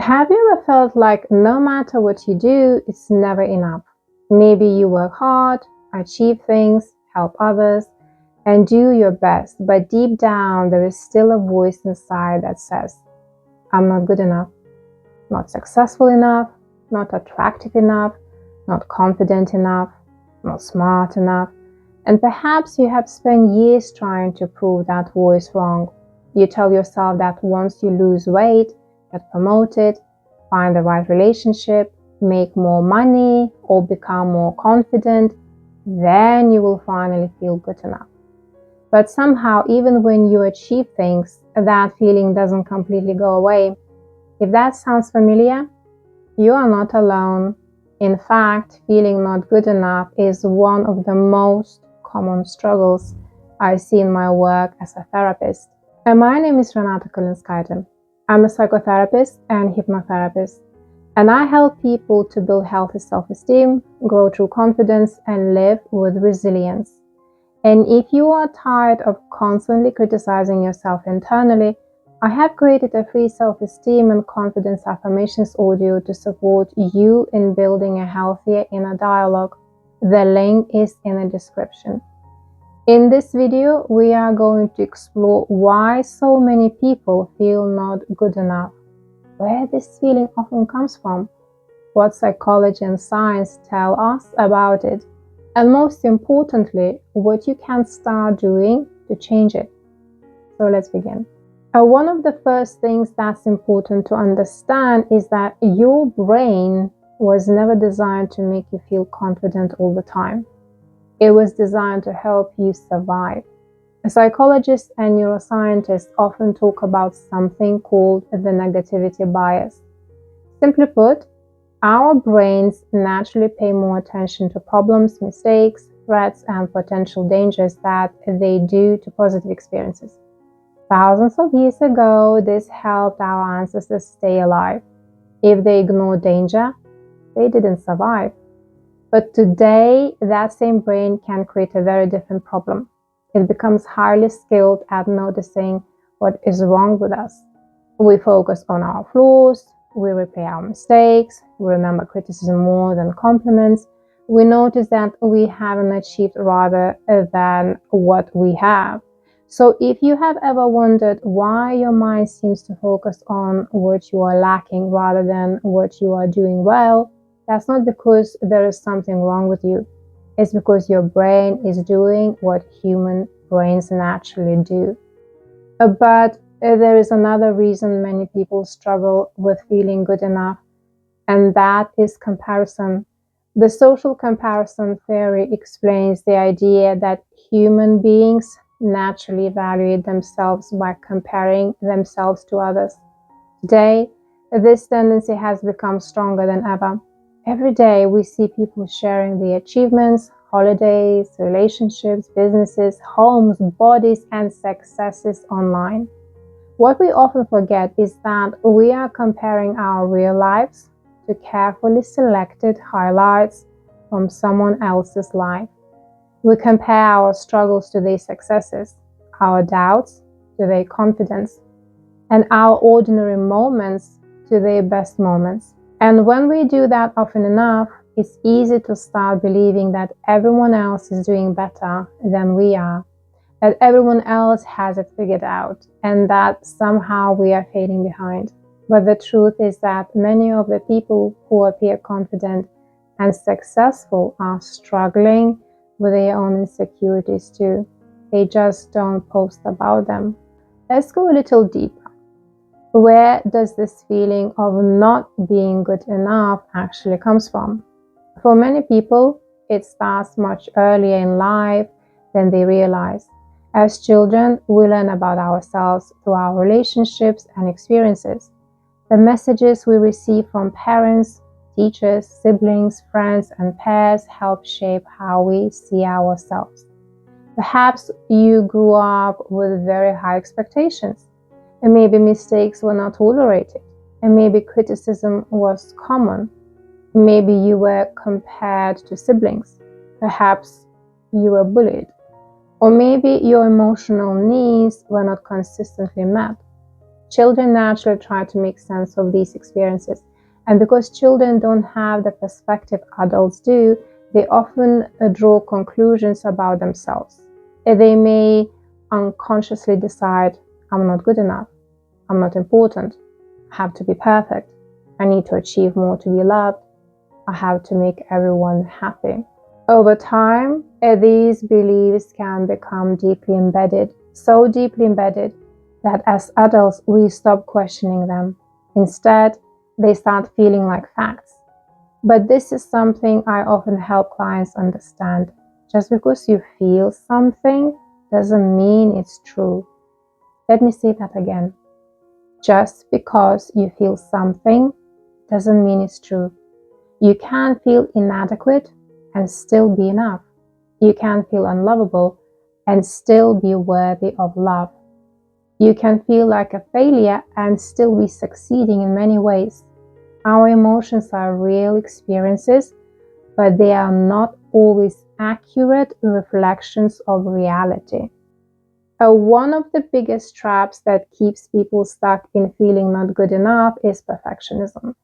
Have you ever felt like no matter what you do, it's never enough? Maybe you work hard, achieve things, help others, and do your best, but deep down there is still a voice inside that says, I'm not good enough, not successful enough, not attractive enough, not confident enough, not smart enough. And perhaps you have spent years trying to prove that voice wrong. You tell yourself that once you lose weight, get promoted, find the right relationship, make more money, or become more confident, then you will finally feel good enough. But somehow, even when you achieve things, that feeling doesn't completely go away. If that sounds familiar, you are not alone. In fact, feeling not good enough is one of the most common struggles I see in my work as a therapist. And my name is Renata Karlinskaite. I'm a psychotherapist and hypnotherapist, and I help people to build healthy self-esteem, grow true confidence, and live with resilience. And if you are tired of constantly criticizing yourself internally, I have created a free self-esteem and confidence affirmations audio to support you in building a healthier inner dialogue. The link is in the description. In this video, we are going to explore why so many people feel not good enough, where this feeling often comes from, what psychology and science tell us about it, and most importantly, what you can start doing to change it. So let's begin. One of the first things that's important to understand is that your brain was never designed to make you feel confident all the time. It was designed to help you survive. Psychologists and neuroscientists often talk about something called the negativity bias. Simply put, our brains naturally pay more attention to problems, mistakes, threats, and potential dangers that they do to positive experiences. Thousands of years ago, this helped our ancestors stay alive. If they ignored danger, they didn't survive. But today, that same brain can create a very different problem. It becomes highly skilled at noticing what is wrong with us. We focus on our flaws, we replay our mistakes, we remember criticism more than compliments, we notice that we haven't achieved rather than what we have. So if you have ever wondered why your mind seems to focus on what you are lacking rather than what you are doing well, that's not because there is something wrong with you. It's because your brain is doing what human brains naturally do. But there is another reason many people struggle with feeling good enough, and that is comparison. The social comparison theory explains the idea that human beings naturally evaluate themselves by comparing themselves to others. Today, this tendency has become stronger than ever. Every day we see people sharing their achievements, holidays, relationships, businesses, homes, bodies, and successes online. What we often forget is that we are comparing our real lives to carefully selected highlights from someone else's life. We compare our struggles to their successes, our doubts to their confidence, and our ordinary moments to their best moments. And when we do that often enough, it's easy to start believing that everyone else is doing better than we are, that everyone else has it figured out, and that somehow we are failing behind. But the truth is that many of the people who appear confident and successful are struggling with their own insecurities too. They just don't post about them. Let's go a little deeper. Where does this feeling of not being good enough actually comes from? For many people, it starts much earlier in life than they realize. As children, we learn about ourselves through our relationships and experiences. The messages we receive from parents, teachers, siblings, friends, and peers help shape how we see ourselves. Perhaps you grew up with very high expectations, and maybe mistakes were not tolerated, and maybe criticism was common. Maybe you were compared to siblings. Perhaps you were bullied. Or maybe your emotional needs were not consistently met. Children naturally try to make sense of these experiences. And because children don't have the perspective adults do, they often draw conclusions about themselves. They may unconsciously decide, I'm not good enough, I'm not important, I have to be perfect, I need to achieve more to be loved, I have to make everyone happy. Over time, these beliefs can become deeply embedded, so deeply embedded that as adults we stop questioning them. Instead, they start feeling like facts. But this is something I often help clients understand. Just because you feel something doesn't mean it's true. Let me say that again. Just because you feel something doesn't mean it's true. You can feel inadequate and still be enough. You can feel unlovable and still be worthy of love. You can feel like a failure and still be succeeding in many ways. Our emotions are real experiences, but they are not always accurate reflections of reality. One of the biggest traps that keeps people stuck in feeling not good enough is perfectionism.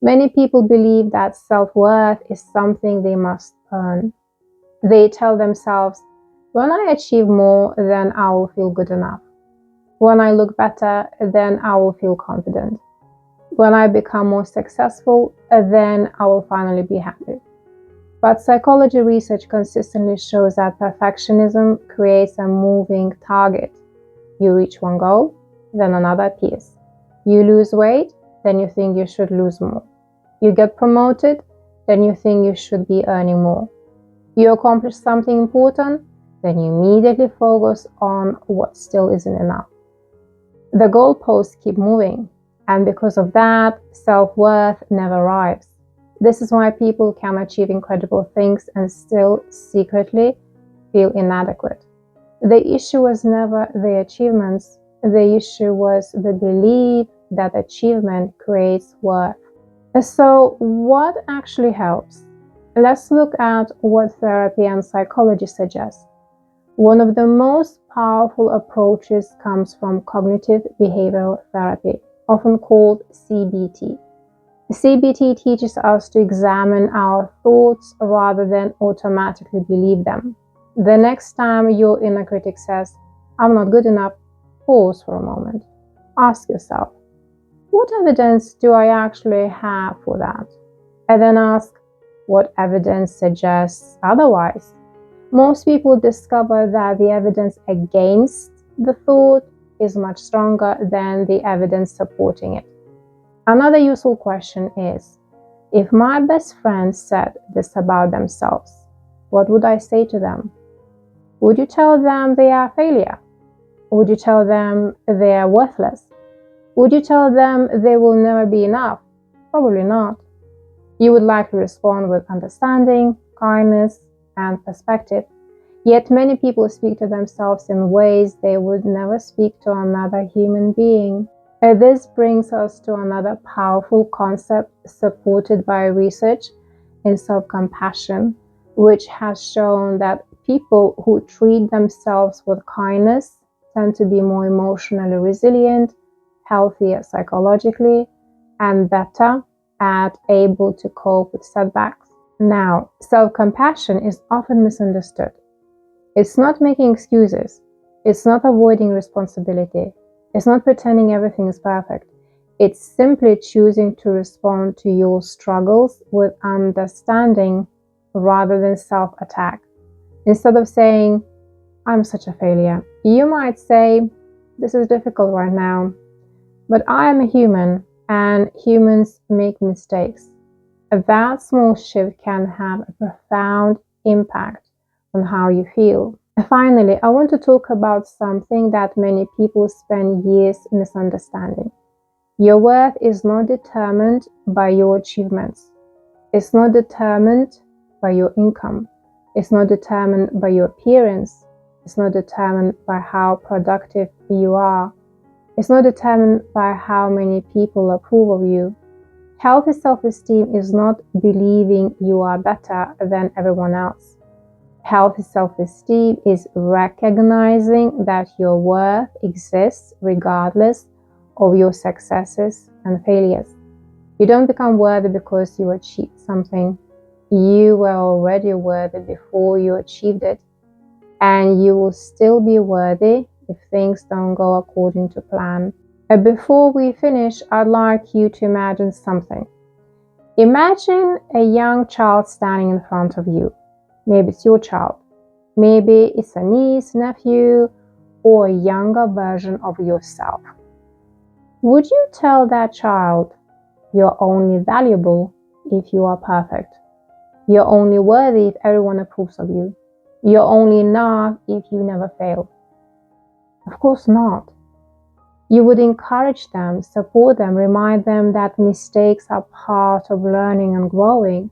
Many people believe that self-worth is something they must earn. They tell themselves, when I achieve more, then I will feel good enough. When I look better, then I will feel confident. When I become more successful, then I will finally be happy. But psychology research consistently shows that perfectionism creates a moving target. You reach one goal, then another appears. You lose weight, then you think you should lose more. You get promoted, then you think you should be earning more. You accomplish something important, then you immediately focus on what still isn't enough. The goalposts keep moving, and because of that, self-worth never arrives. This is why people can achieve incredible things and still secretly feel inadequate. The issue was never the achievements. The issue was the belief that achievement creates worth. So, what actually helps? Let's look at what therapy and psychology suggest. One of the most powerful approaches comes from cognitive behavioral therapy, often called CBT. CBT teaches us to examine our thoughts rather than automatically believe them. The next time your inner critic says, I'm not good enough, pause for a moment. Ask yourself, what evidence do I actually have for that? And then ask, what evidence suggests otherwise? Most people discover that the evidence against the thought is much stronger than the evidence supporting it. Another useful question is, if my best friend said this about themselves, what would I say to them? Would you tell them they are a failure? Would you tell them they are worthless? Would you tell them they will never be enough? Probably not. You would likely respond with understanding, kindness, and perspective. Yet many people speak to themselves in ways they would never speak to another human being. This brings us to another powerful concept supported by research in self-compassion, which has shown that people who treat themselves with kindness tend to be more emotionally resilient, healthier psychologically, and better able to cope with setbacks. Now, self-compassion is often misunderstood. It's not making excuses. It's not avoiding responsibility. It's not pretending everything is perfect. It's simply choosing to respond to your struggles with understanding rather than self-attack. Instead of saying, I'm such a failure, you might say, this is difficult right now, but I am a human and humans make mistakes. That small shift can have a profound impact on how you feel. Finally, I want to talk about something that many people spend years misunderstanding. Your worth is not determined by your achievements. It's not determined by your income. It's not determined by your appearance. It's not determined by how productive you are. It's not determined by how many people approve of you. Healthy self-esteem is not believing you are better than everyone else. Healthy self-esteem is recognizing that your worth exists regardless of your successes and failures. You don't become worthy because you achieved something. You were already worthy before you achieved it, and you will still be worthy if things don't go according to plan. And before we finish, I'd like you to imagine something. Imagine a young child standing in front of you. Maybe it's your child. Maybe it's a niece, nephew, or a younger version of yourself. Would you tell that child you're only valuable if you are perfect? You're only worthy if everyone approves of you? You're only enough if you never fail? Of course not. You would encourage them, support them, remind them that mistakes are part of learning and growing.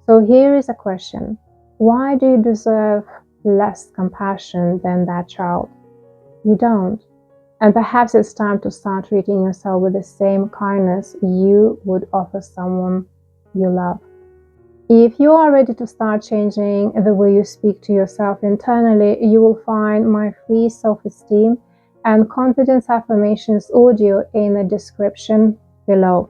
So here is a question. Why do you deserve less compassion than that child? You don't. And perhaps it's time to start treating yourself with the same kindness you would offer someone you love. If you are ready to start changing the way you speak to yourself internally, you will find my free self-esteem and confidence affirmations audio in the description below.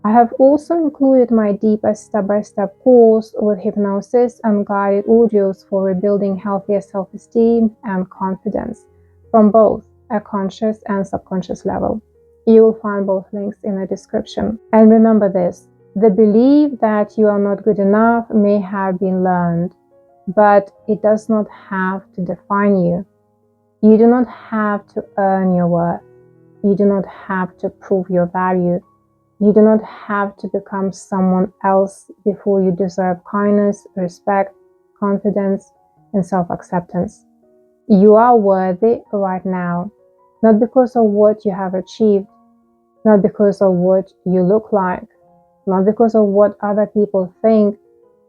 I have also included my deeper step-by-step course with hypnosis and guided audios for rebuilding healthier self-esteem and confidence from both a conscious and subconscious level. You will find both links in the description. And remember this, the belief that you are not good enough may have been learned, but it does not have to define you. You do not have to earn your worth. You do not have to prove your value. You do not have to become someone else before you deserve kindness, respect, confidence, and self-acceptance. You are worthy right now, not because of what you have achieved, not because of what you look like, not because of what other people think,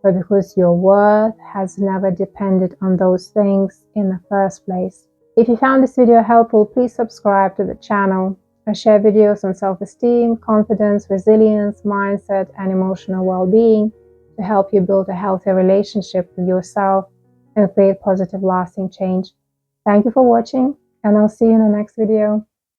but because your worth has never depended on those things in the first place. If you found this video helpful, please subscribe to the channel. I share videos on self-esteem, confidence, resilience, mindset, and emotional well-being to help you build a healthy relationship with yourself and create positive, lasting change. Thank you for watching, and I'll see you in the next video.